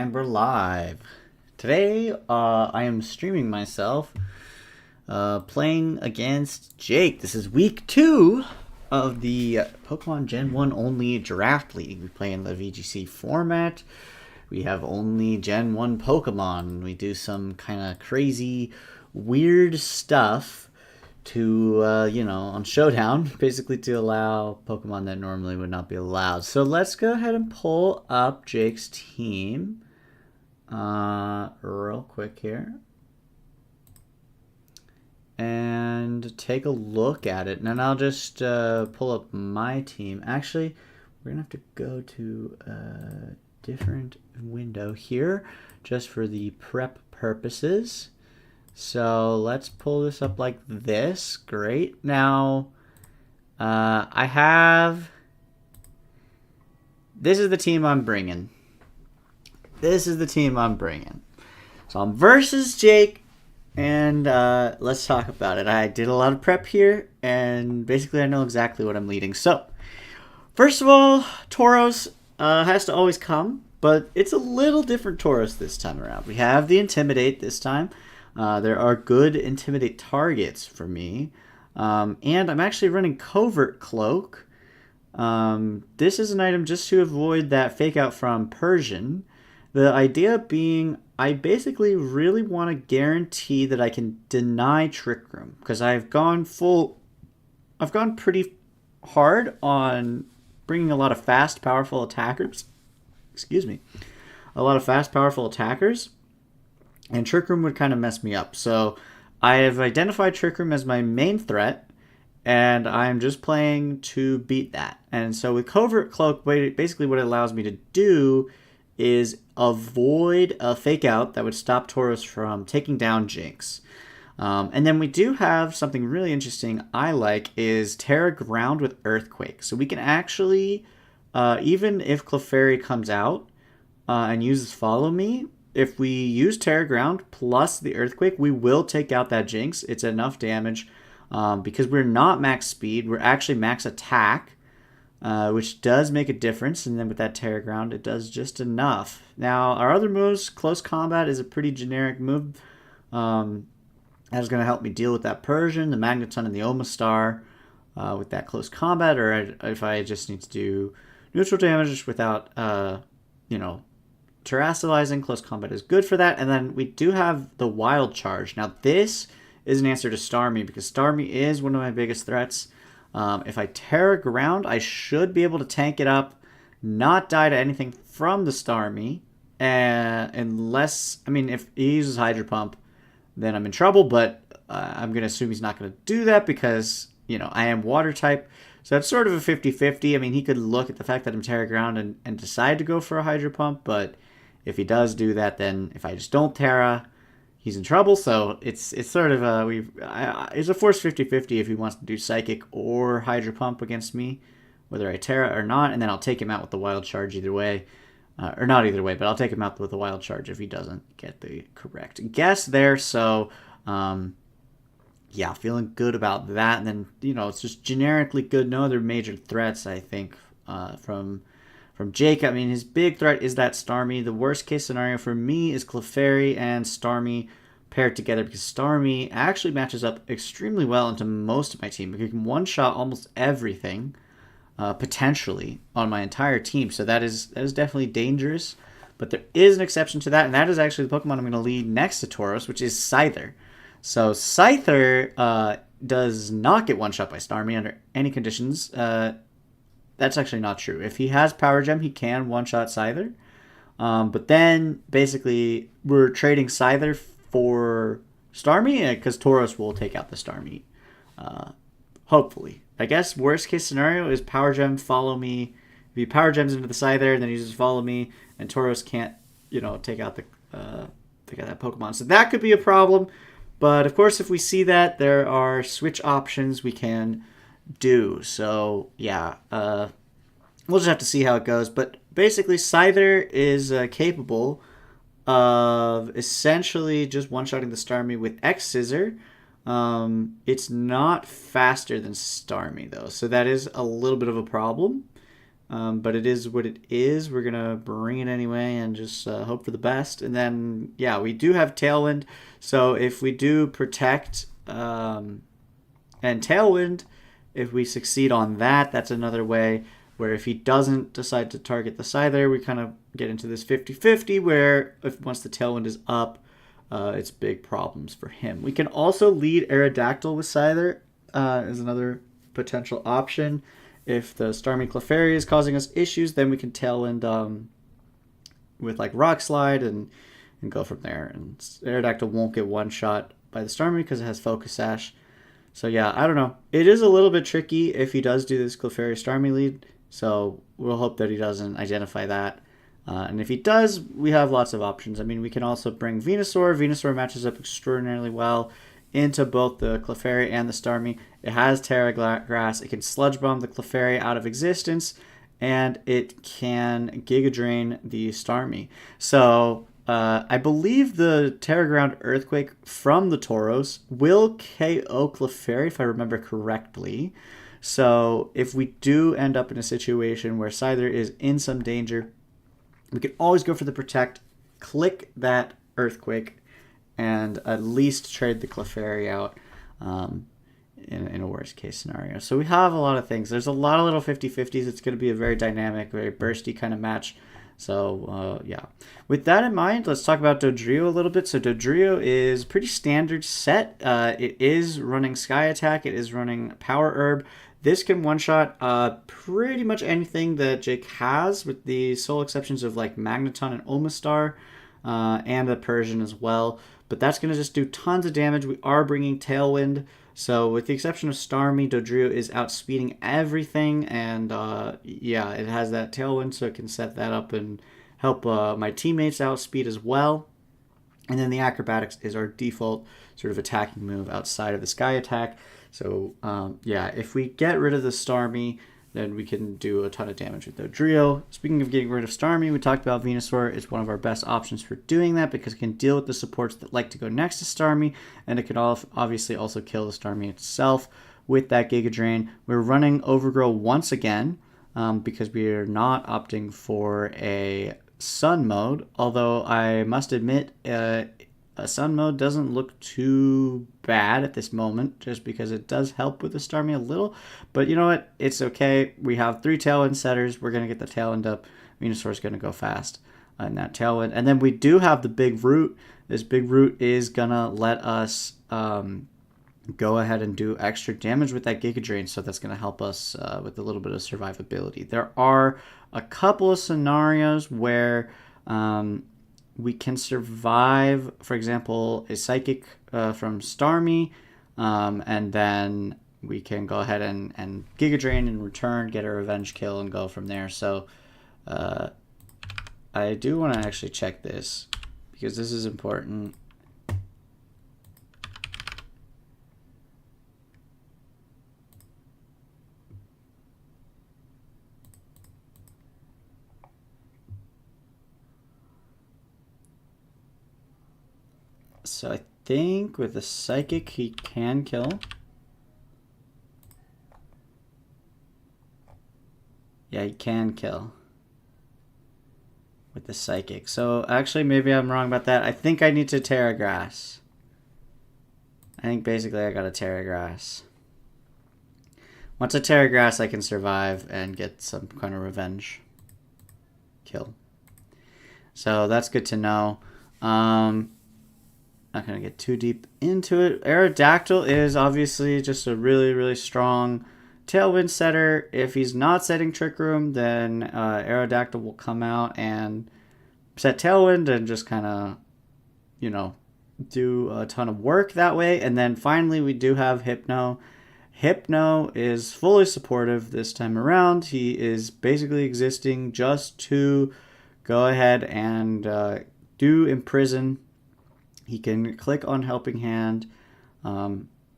And we're live. Today, I am streaming myself playing against Jake. This is week 2 of the Pokemon Gen 1 only Draft League. We play in the VGC format. We have only Gen 1 Pokemon. We do some kind of crazy, weird stuff to, on Showdown, basically to allow Pokemon that normally would not be allowed. So let's go ahead and pull up Jake's team real quick here. And take a look at it. And then I'll just pull up my team. Actually, we're going to have to go to a different window here just for the prep purposes. So let's pull this up like this. Great. Now, this is the team I'm bringing. So I'm versus Jake, and let's talk about it. I did a lot of prep here, and basically I know exactly what I'm leading. So, first of all, Tauros has to always come, but it's a little different Tauros this time around. We have the Intimidate this time. There are good Intimidate targets for me. And I'm actually running Covert Cloak. This is an item just to avoid that fake out from Persian. The idea being I basically really want to guarantee that I can deny Trick Room. Because I've gone pretty hard on bringing a lot of fast, powerful attackers. And Trick Room would kind of mess me up. So I have identified Trick Room as my main threat, and I'm just playing to beat that. And so with Covert Cloak, basically what it allows me to do is avoid a fake out that would stop Tauros from taking down Jinx. And then we do have something really interesting I like is Terra Ground with Earthquake. So we can actually, even if Clefairy comes out and uses Follow Me, if we use Terra Ground plus the Earthquake, we will take out that Jinx. It's enough damage because we're not max speed. We're actually max attack, which does make a difference. And then with that Terra Ground, it does just enough. Now, our other moves, Close Combat is a pretty generic move. That's going to help me deal with that Persian, the Magneton, and the Omastar with that Close Combat. Or if I just need to do neutral damage without, Terastallizing, Close Combat is good for that. And then we do have the Wild Charge. Now this is an answer to Starmie because Starmie is one of my biggest threats. If I Terra Ground, I should be able to tank it up, not die to anything from the Starmie. Unless, if he uses Hydro Pump, then I'm in trouble. But I'm going to assume he's not going to do that because, I am Water type. So it's sort of a 50-50. He could look at the fact that I'm Terra Ground and decide to go for a Hydro Pump, but if he does do that, then if I just don't Terra, he's in trouble. So it's sort of it's a forced 50-50 if he wants to do Psychic or Hydro Pump against me, whether I Terra or not, and then I'll take him out with the Wild Charge either way. Or not either way, but I'll take him out with the Wild Charge if he doesn't get the correct guess there. So, yeah, feeling good about that. And then, it's just generically good. No other major threats, I think, from Jake. His big threat is that Starmie. The worst case scenario for me is Clefairy and Starmie paired together because Starmie actually matches up extremely well into most of my team. You can one-shot almost everything, potentially, on my entire team. So that is definitely dangerous. But there is an exception to that, and that is actually the Pokemon I'm going to lead next to Tauros, which is Scyther. So Scyther does not get one-shot by Starmie under any conditions. That's actually not true. If he has Power Gem, he can one-shot Scyther. But then, basically, we're trading Scyther for Starmie because Tauros will take out the Starmie. Hopefully. I guess worst case scenario is Power Gem, Follow Me. If he Power Gems into the Scyther and then uses Follow Me, and Tauros can't, take out that Pokemon. So that could be a problem. But, of course, if we see that, there are switch options we can do. So, yeah, we'll just have to see how it goes. But basically, Scyther is capable of essentially just one-shotting the Starmie with X-Scissor. It's not faster than Starmie, though. So that is a little bit of a problem. But it is what it is. We're going to bring it anyway and just hope for the best. And then, yeah, we do have Tailwind. So if we do Protect and Tailwind, if we succeed on that, that's another way where if he doesn't decide to target the Scyther, we kind of get into this 50-50 where if once the Tailwind is up, it's big problems for him. We can also lead Aerodactyl with Scyther as another potential option. If the Starmie Clefairy is causing us issues, then we can Tailwind with like Rock Slide and go from there. And Aerodactyl won't get one shot by the Starmie because it has Focus Sash. So yeah, I don't know. It is a little bit tricky if he does do this Clefairy Starmie lead. So we'll hope that he doesn't identify that. And if he does, we have lots of options. I mean, we can also bring Venusaur. Venusaur matches up extraordinarily well into both the Clefairy and the Starmie. It has Terra Grass. It can Sludge Bomb the Clefairy out of existence, and it can Giga Drain the Starmie. So I believe the Terra Ground Earthquake from the Tauros will KO Clefairy, if I remember correctly. So if we do end up in a situation where Scyther is in some danger, we can always go for the Protect, click that Earthquake, and at least trade the Clefairy out in a worst case scenario. So we have a lot of things. There's a lot of little 50-50s. It's going to be a very dynamic, very bursty kind of match. So yeah. With that in mind, let's talk about Dodrio a little bit. So Dodrio is pretty standard set. It is running Sky Attack. It is running Power Herb. This can one-shot pretty much anything that Jake has, with the sole exceptions of like Magneton and Omastar, and the Persian as well. But that's going to just do tons of damage. We are bringing Tailwind. So with the exception of Starmie, Dodrio is outspeeding everything. And yeah, it has that Tailwind, so it can set that up and help my teammates outspeed as well. And then the Acrobatics is our default sort of attacking move outside of the Sky Attack. So yeah, if we get rid of the Starmie, then we can do a ton of damage with Dodrio. Speaking of getting rid of Starmie, we talked about Venusaur. It's one of our best options for doing that because it can deal with the supports that like to go next to Starmie, and it can obviously also kill the Starmie itself with that Giga Drain. We're running Overgrow once again because we are not opting for a Sun mode, although I must admit a Sun mode doesn't look too bad at this moment, just because it does help with the Starmie a little. But you know what? It's okay. We have 3 Tailwind setters. We're going to get the Tailwind up. Venusaur's going to go fast in that Tailwind. And then we do have the Big Root. This Big Root is going to let us go ahead and do extra damage with that Giga Drain, so that's going to help us with a little bit of survivability. There are a couple of scenarios where we can survive, for example, a Psychic from Starmie, and then we can go ahead and Giga Drain in return, get a revenge kill, and go from there. So I do want to actually check this, because this is important. So I think with the Psychic he can kill. Yeah, he can kill with the Psychic. So actually maybe I'm wrong about that. I think I need to Terra Grass. I think basically I got to Terra Grass. Once I Terra Grass, I can survive and get some kind of revenge kill. So that's good to know. Not going to get too deep into it. Aerodactyl is obviously just a really, really strong Tailwind setter. If he's not setting Trick Room, then Aerodactyl will come out and set Tailwind and just kind of, you know, do a ton of work that way. And then finally we do have Hypno. Hypno is fully supportive this time around. He is basically existing just to go ahead and do Imprison. He can click on Helping Hand,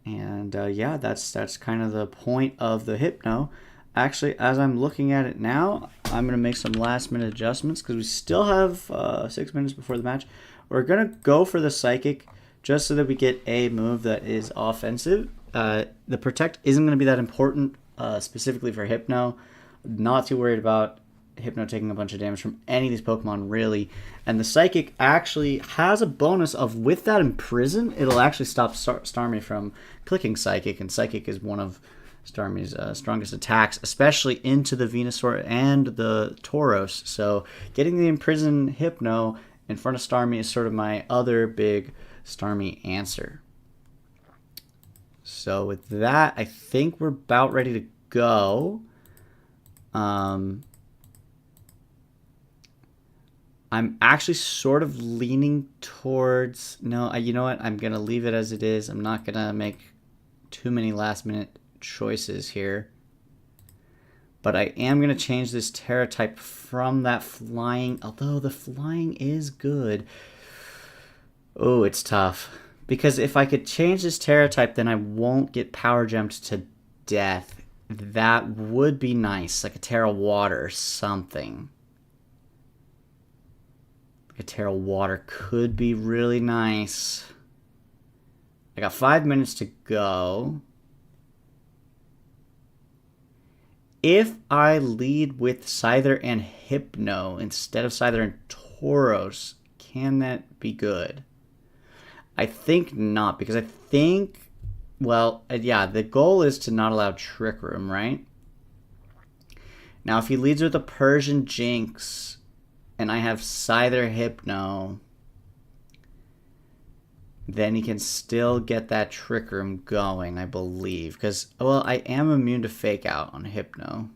yeah, that's kind of the point of the Hypno. Actually, as I'm looking at it now, I'm going to make some last-minute adjustments because we still have 6 minutes before the match. We're going to go for the Psychic just so that we get a move that is offensive. The Protect isn't going to be that important specifically for Hypno, not too worried about Hypno taking a bunch of damage from any of these Pokemon, really. And the Psychic actually has a bonus of, with that Imprison, it'll actually stop Starmie from clicking Psychic, and Psychic is one of Starmie's strongest attacks, especially into the Venusaur and the Tauros. So getting the Imprison Hypno in front of Starmie is sort of my other big Starmie answer. So with that, I think we're about ready to go. I'm actually sort of leaning towards... No, you know what? I'm going to leave it as it is. I'm not going to make too many last-minute choices here. But I am going to change this Terra type from that Flying. Although the Flying is good. Oh, it's tough. Because if I could change this Terra type, then I won't get Power Gemmed to death. That would be nice. Like a Terra Water or something. A Terra Water could be really nice. I got 5 minutes to go. If I lead with Scyther and Hypno instead of Scyther and Tauros, can that be good? I think not, because I think, well, yeah, the goal is to not allow Trick Room, right? Now, if he leads with a Persian Jinx, and I have Scyther Hypno, then he can still get that Trick Room going, I believe. Because, well, I am immune to Fake Out on Hypno.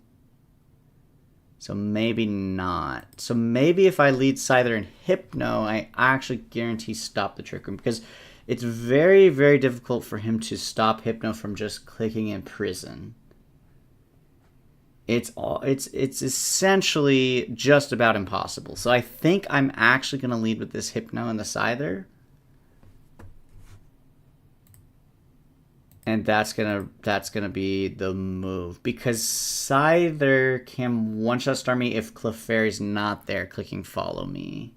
So maybe not. So maybe if I lead Scyther and Hypno, I actually guarantee stop the Trick Room. Because it's very, very difficult for him to stop Hypno from just clicking Imprison. It's essentially just about impossible. So I think I'm actually going to lead with this Hypno and the Scyther. And that's gonna be the move, because Scyther can one-shot Starmie if Clefairy's not there clicking Follow Me.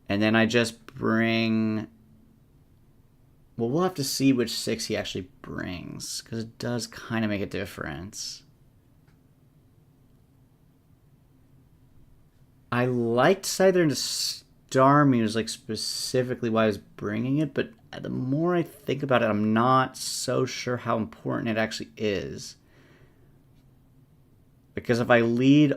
And then I just bring... Well, we'll have to see which 6 he actually brings, because it does kind of make a difference. I liked Scyther into Starmie, it was like specifically why I was bringing it, but the more I think about it, I'm not so sure how important it actually is. Because if I lead,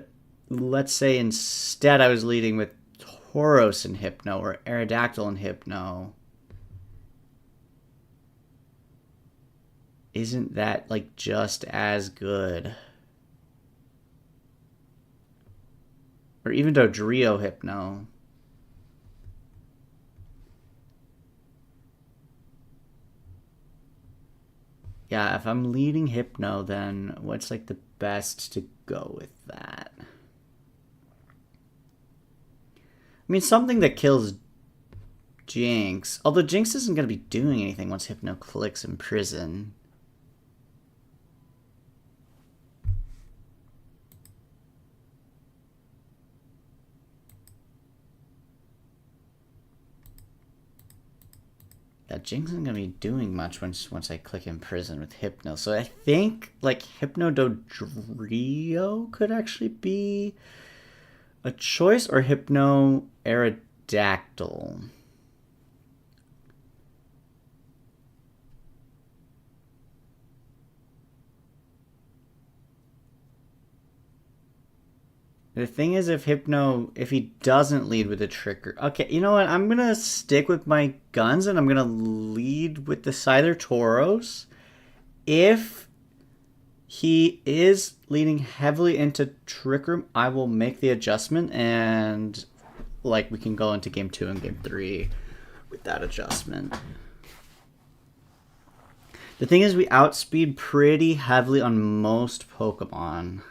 let's say instead I was leading with Tauros and Hypno, or Aerodactyl and Hypno, isn't that like just as good? Or even Dodrio Hypno. Yeah, if I'm leading Hypno, then what's like the best to go with that? I mean, something that kills Jinx. Although Jinx isn't going to be doing anything once Hypno clicks Imprison. Yeah, Jinx isn't going to be doing much once I click Imprison with Hypno. So I think, like, Hypno Dodrio could actually be a choice, or Hypno Aerodactyl. The thing is, if he doesn't lead with a Tricker... Okay, you know what? I'm going to stick with my guns, and I'm going to lead with the Scyther Tauros. If he is leading heavily into Trick Room, I will make the adjustment, and like we can go into Game 2 and Game 3 with that adjustment. The thing is, we outspeed pretty heavily on most Pokemon.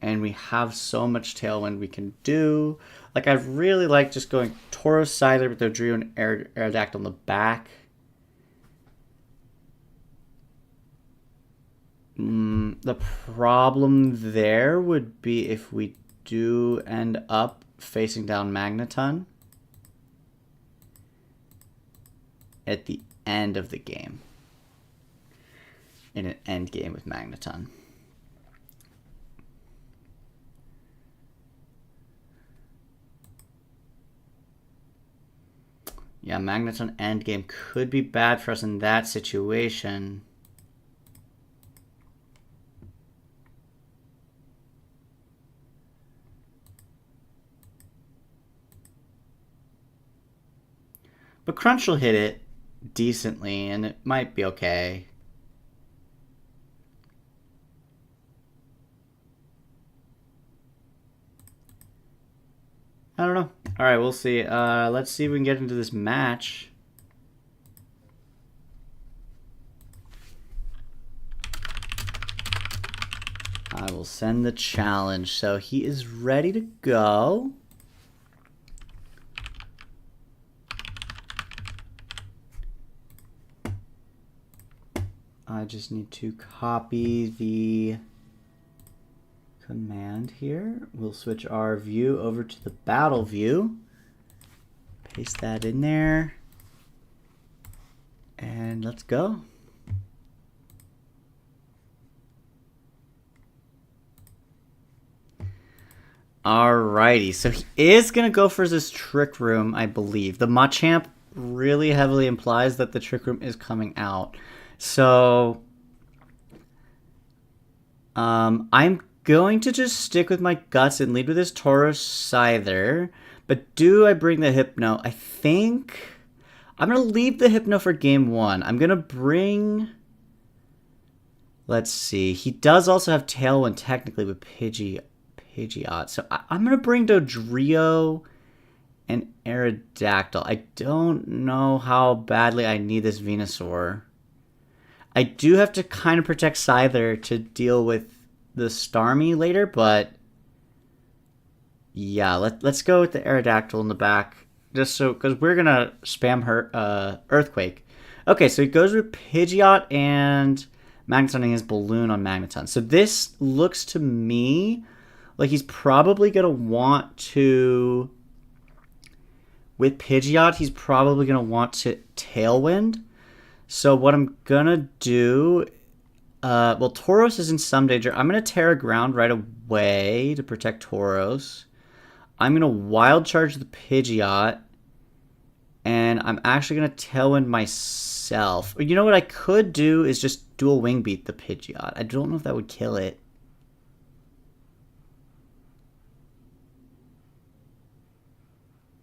And we have so much Tailwind we can do. Like, I really like just going Tauros, Scyther with Dodrio and Aerodactyl in the back. The problem there would be if we do end up facing down Magneton at the end of the game. in an end game with Magneton. Yeah, Magneton endgame could be bad for us in that situation. But Crunch will hit it decently, and it might be okay. I don't know. All right, we'll see. Let's see if we can get into this match. I will send the challenge. So he is ready to go. I just need to copy the command here. We'll switch our view over to the battle view. Paste that in there. And let's go. Alrighty, so he is going to go for this Trick Room, I believe. The Machamp really heavily implies that the Trick Room is coming out. So, I'm going to just stick with my guts and lead with this Tauros Scyther. But do I bring the Hypno? I think I'm going to leave the Hypno for game 1. I'm going to bring... Let's see. He does also have Tailwind technically with Pidgeot. So I'm going to bring Dodrio and Aerodactyl. I don't know how badly I need this Venusaur. I do have to kind of protect Scyther to deal with the Starmie later, but yeah, let's go with the Aerodactyl in the back, just so, because we're gonna spam her Earthquake. Okay, so he goes with Pidgeot and Magneton his Balloon on Magneton. So this looks to me like he's probably gonna want to, with Pidgeot, he's probably gonna want to Tailwind. So what I'm gonna do, well, Tauros is in some danger. I'm gonna Terra Ground right away to protect Tauros. I'm gonna Wild Charge the Pidgeot, and I'm actually gonna Tailwind myself. You know what I could do is just Dual Wing Beat the Pidgeot. I don't know if that would kill it.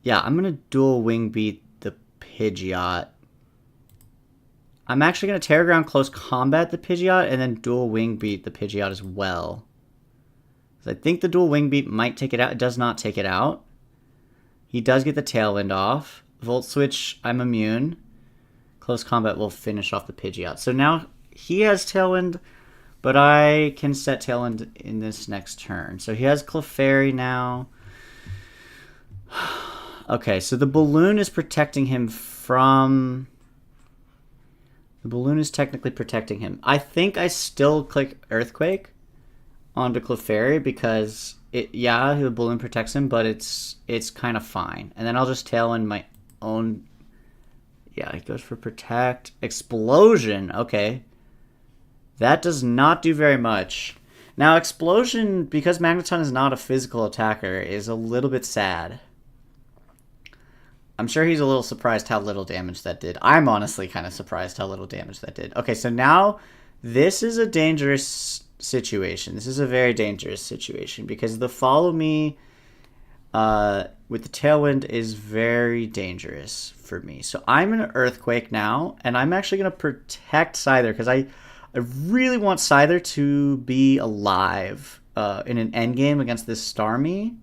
Yeah, I'm gonna Dual Wing Beat the Pidgeot. I'm actually going to Terra Ground Close Combat the Pidgeot and then Dual Wing Beat the Pidgeot as well. So I think the Dual Wing Beat might take it out. It does not take it out. He does get the Tailwind off. Volt Switch, I'm immune. Close Combat will finish off the Pidgeot. So now he has Tailwind, but I can set Tailwind in this next turn. So he has Clefairy now. Okay, so the Balloon is protecting him from... The Balloon is technically protecting him. I think I still click Earthquake onto Clefairy because yeah, the Balloon protects him, but it's kind of fine. And then I'll just Tailwind my own. Yeah, it goes for Protect. Explosion. Okay. That does not do very much. Now, Explosion, because Magneton is not a physical attacker, is a little bit sad. I'm sure he's a little surprised how little damage that did. I'm honestly kind of surprised how little damage that did. Okay, so now this is a dangerous situation. This is a very dangerous situation because the Follow Me with the Tailwind is very dangerous for me. So I'm in an Earthquake now, and I'm actually going to protect Scyther because I really want Scyther to be alive in an endgame against this Starmie.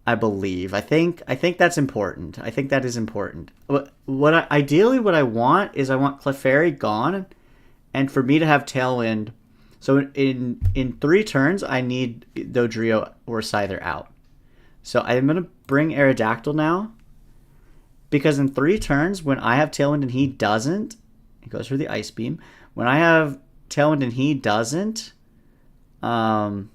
I believe. I think that's important. I think that is important. Ideally what I want is I want Clefairy gone, and for me to have Tailwind. So in 3 turns, I need Dodrio or Scyther out. So I'm gonna bring Aerodactyl now, because in 3 turns, when I have Tailwind and he doesn't, it goes for the Ice Beam. When I have Tailwind and he doesn't, that's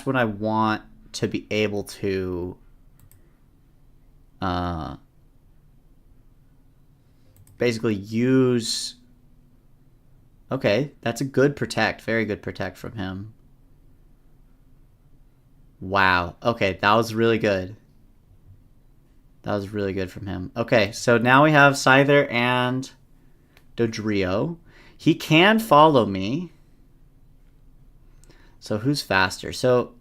when I want to be able to basically use Okay, that's a good protect. Very good protect from him. Wow. Okay, that was really good. That was really good from him. Okay, so now we have Scyther and Dodrio. He can follow me. So who's faster? So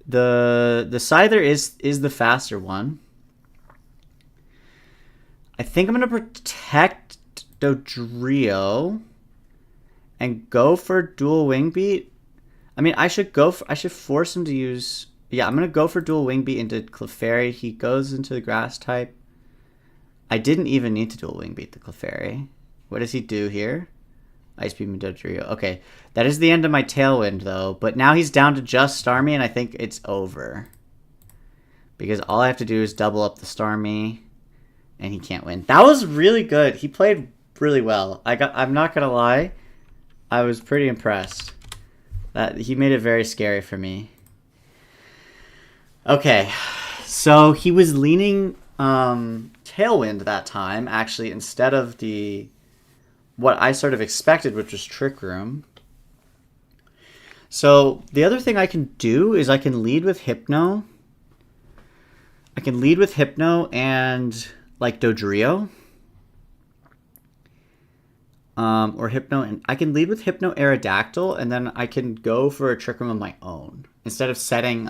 the Scyther is the faster one. I think I'm gonna protect Dodrio and go for dual wing beat. I mean, I should force him to use. Yeah, I'm gonna go for dual wing beat into Clefairy. He goes into the grass type. I didn't even need to dual wing beat the Clefairy. What does he do here? Ice Beam and Dodrio. Okay, that is the end of my Tailwind though. But now he's down to just Starmie, and I think it's over because all I have to do is double up the Starmie, and he can't win. That was really good. He played really well. I'm not gonna lie. I was pretty impressed. That he made it very scary for me. Okay, so he was leaning Tailwind that time, actually, instead of the what I sort of expected, which was Trick Room. So the other thing I can do is I can lead with Hypno. I can lead with Hypno and like Dodrio. Or Hypno, and I can lead with Hypno Aerodactyl, and then I can go for a Trick Room of my own instead of setting.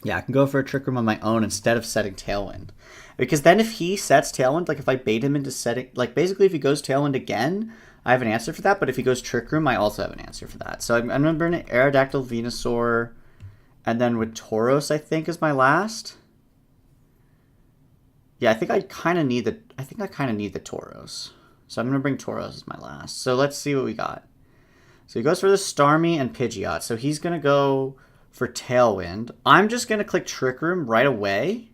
Yeah, I can go for a Trick Room of my own instead of setting Tailwind, because then if he sets Tailwind, like if I bait him into setting, like basically if he goes Tailwind again, I have an answer for that. But if he goes Trick Room, I also have an answer for that. So I'm gonna burn an Aerodactyl, Venusaur, and then with Tauros, I think is my last. Yeah, I think I kind of need the Tauros. So I'm gonna bring Tauros as my last. So let's see what we got. So he goes for the Starmie and Pidgeot. So he's gonna go for Tailwind. I'm just gonna click Trick Room right away,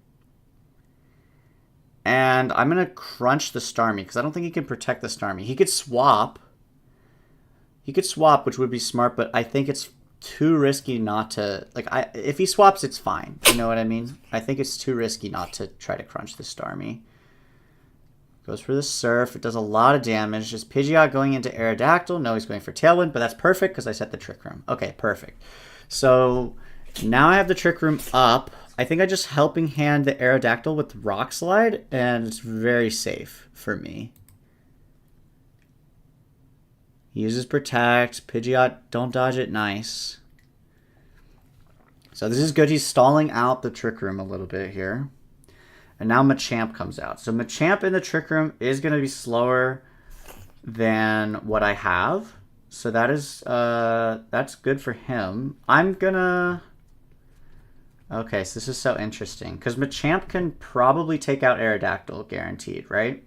and I'm gonna crunch the Starmie because I don't think he can protect the Starmie. He could swap. Which would be smart, but I think it's too risky not to, like, if he swaps, it's fine. You know what I mean? I think it's too risky not to try to crunch the Starmie. Goes for the Surf. It does a lot of damage. Just Pidgeot going into Aerodactyl. No, he's going for Tailwind, but that's perfect because I set the Trick Room. Okay, perfect. So now I have the Trick Room up. I think I just helping hand the Aerodactyl with Rock Slide, and it's very safe for me. He uses Protect. Pidgeot, don't dodge it. Nice. So this is good. He's stalling out the Trick Room a little bit here. And now Machamp comes out. So Machamp in the Trick Room is going to be slower than what I have. So that is that's good for him. I'm going to... Okay, so this is so interesting. Because Machamp can probably take out Aerodactyl, guaranteed, right?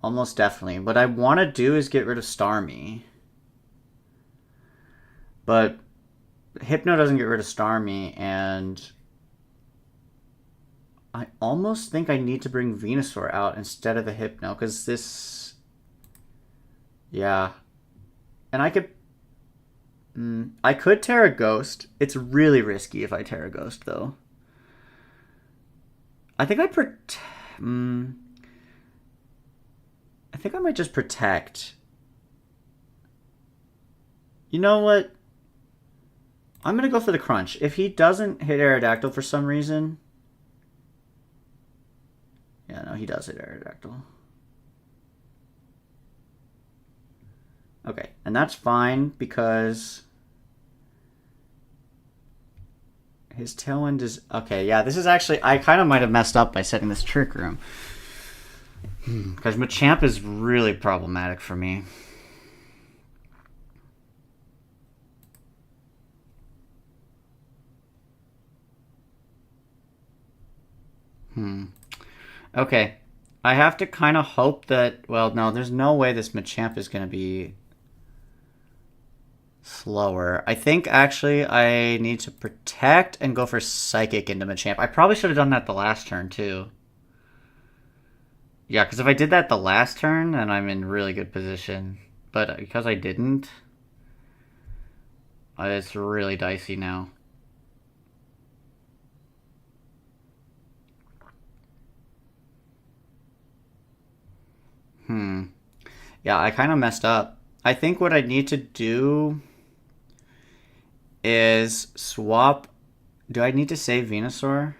Almost definitely. What I want to do is get rid of Starmie. But Hypno doesn't get rid of Starmie, and I almost think I need to bring Venusaur out instead of the Hypno, because this... Yeah. And I could... I could Terra Ghost. It's really risky if I Terra Ghost, though. I think I think I might just protect. You know what? I'm going to go for the Crunch. If he doesn't hit Aerodactyl for some reason... Yeah, no, he does hit Aerodactyl. Okay, and that's fine because... His Tailwind is... Okay, yeah, this is actually... I kind of might have messed up by setting this Trick Room. Because Machamp is really problematic for me. Okay. I have to kind of hope that... Well, no, there's no way this Machamp is going to be slower. I think, actually, I need to protect and go for Psychic into Machamp. I probably should have done that the last turn, too. Yeah, because if I did that the last turn, then I'm in really good position. But because I didn't, it's really dicey now. Yeah, I kind of messed up. I think what I need to do is swap. Do I need to save Venusaur?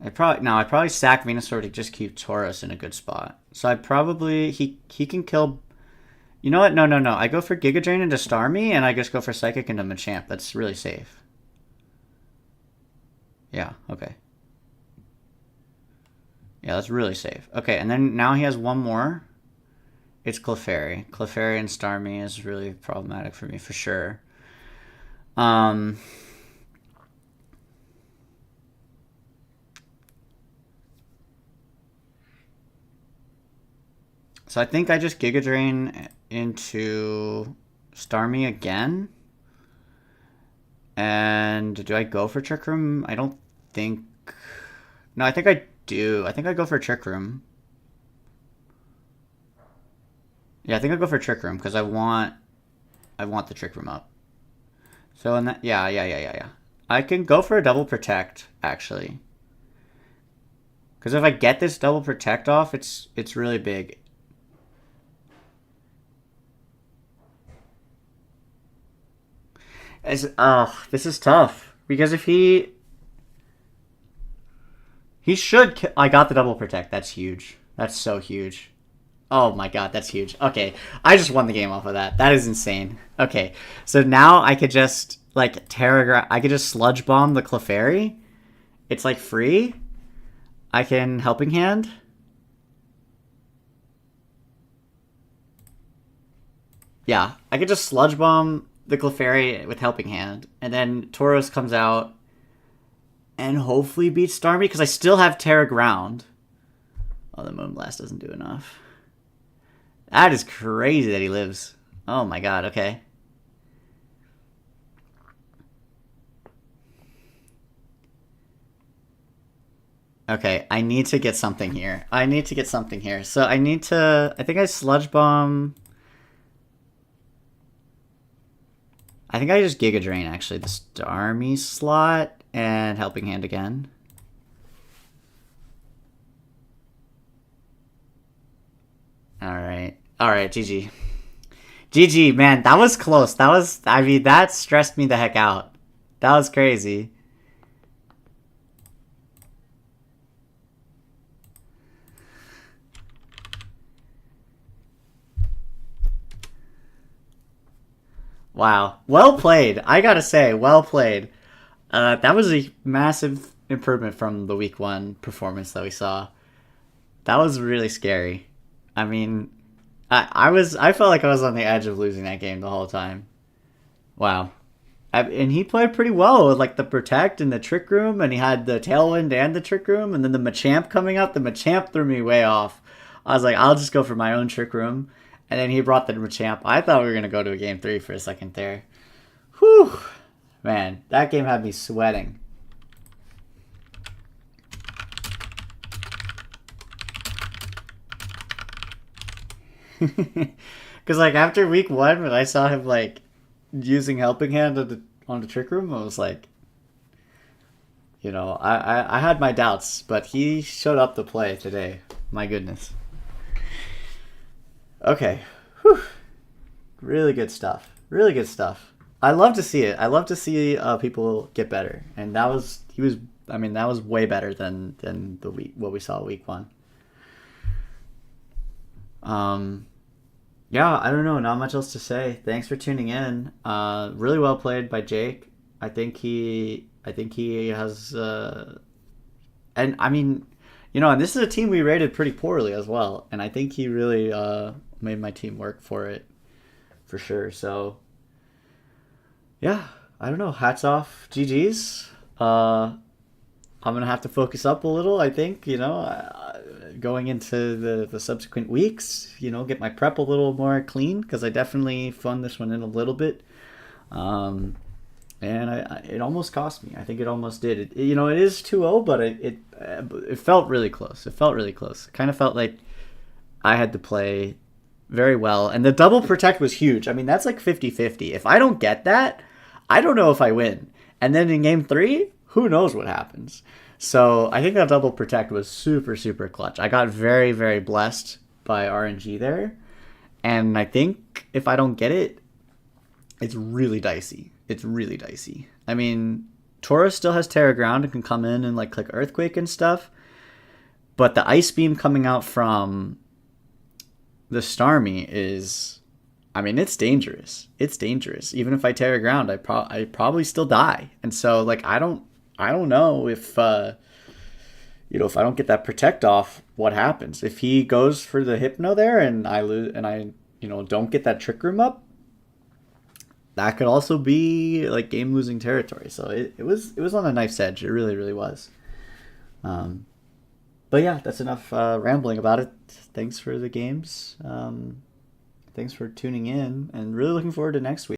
I probably sack Venusaur to just keep Tauros in a good spot. So I probably he can kill. You know what? No, no, no. I go for Giga Drain into Starmie, and I just go for Psychic into Machamp. That's really safe. Yeah. Okay. Yeah, that's really safe. Okay, and then now he has one more. It's Clefairy. Clefairy and Starmie is really problematic for me for sure. So I think I just Giga Drain into Starmie again. And do I go for Trick Room? I don't think... No, I think I do. I think I go for Trick Room. Yeah, I think I go for Trick Room because I want the Trick Room up. So in that, yeah. I can go for a double protect actually, because if I get this double protect off, it's really big. This is tough because if he should. I got the double protect. That's huge. That's so huge. Oh my god, that's huge. Okay, I just won the game off of that. That is insane. Okay, so now I could just, like, I could just Sludge Bomb the Clefairy. It's, like, free. I can Helping Hand. Yeah, I could just Sludge Bomb the Clefairy with Helping Hand. And then Tauros comes out and hopefully beats Starmie, because I still have Terra Ground. Oh, the Moonblast doesn't do enough. That is crazy that he lives. Oh my god, okay. Okay, I need to get something here. So I need to... I think I Sludge Bomb... I think I just Giga Drain, actually. The Starmie slot and Helping Hand again. Alright. Alright, GG. GG, man, that was close. I mean, that stressed me the heck out. That was crazy. Wow. Well played. I gotta say, well played. That was a massive improvement from the week 1 performance that we saw. That was really scary. I mean, I felt like I was on the edge of losing that game the whole time. Wow. And he played pretty well with, like, the Protect and the Trick Room, and he had the Tailwind and the Trick Room, and then the Machamp coming up. The Machamp threw me way off. I was like, I'll just go for my own Trick Room. And then he brought the Machamp. I thought we were going to go to a game 3 for a second there. Whew. Man, that game had me sweating. Because, like, after week 1, when I saw him, like, using Helping Hand on the Trick Room, I was like, you know, I had my doubts, but he showed up to play today. My goodness. Okay. Whew. Really good stuff. Really good stuff. I love to see it. I love to see people get better. And that was way better than what we saw week 1. Yeah, I don't know. Not much else to say. Thanks for tuning in. Really well played by Jake. I think he has, and I mean, you know, and this is a team we rated pretty poorly as well. And I think he really made my team work for it, for sure. So, yeah, I don't know. Hats off, GG's. I'm gonna have to focus up a little, I think. You know, going into the subsequent weeks. You know, get my prep a little more clean, because I definitely phoned this one in a little bit. And it almost cost me. I think it almost did. You know, it is 2-0, but it felt really close. It kind of felt like I had to play very well. And the double protect was huge. I mean, that's like 50-50. If I don't get that, I don't know if I win. And then in game 3, who knows what happens. So I think that double protect was super, super clutch. I got very, very blessed by RNG there. And I think if I don't get it, it's really dicey. It's really dicey. I mean, Taurus still has Terra Ground and can come in and like click Earthquake and stuff. But the Ice Beam coming out from the Starmie is, I mean, it's dangerous. It's dangerous. Even if I Terra Ground, I probably still die. And so like I don't know if if I don't get that protect off, what happens? If he goes for the Hypno there and I lose and I don't get that Trick Room up, that could also be like game losing territory. So it was on a knife's edge. It really, really was. But yeah, that's enough rambling about it. Thanks for the games. Thanks for tuning in, and really looking forward to next week.